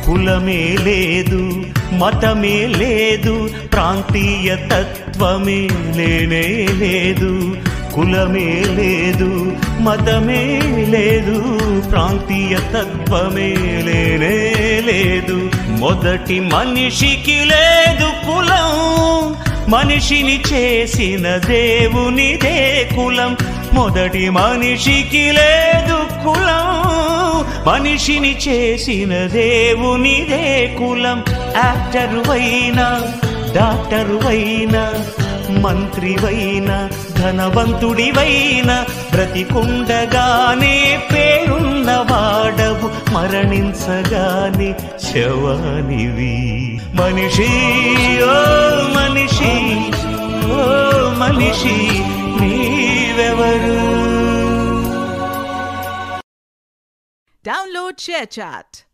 కులమే లేదు, మతమే లేదు, ప్రాంతీయ తత్వమే లేనే లేదు. కులమే లేదు, మతమే లేదు, ప్రాంతీయ తత్వమే లేనే లేదు. మొదటి మనిషికి లేదు కులం, మనిషిని చేసిన దేవునిదే కులం. మొదటి మనిషికి లేదు కులం, మనిషిని చేసిన దేవునిదే కులం. యాక్టరువైనా, డాక్టరువైనా, మంత్రివైనా, ధనవంతుడివైనా, బ్రతికుండగానే పేరున్నవాడవు, మరణించగానే శవానివి. మనిషి ఓ మనిషి, ఓ మనిషి నీవెవరు? Download ShareChat.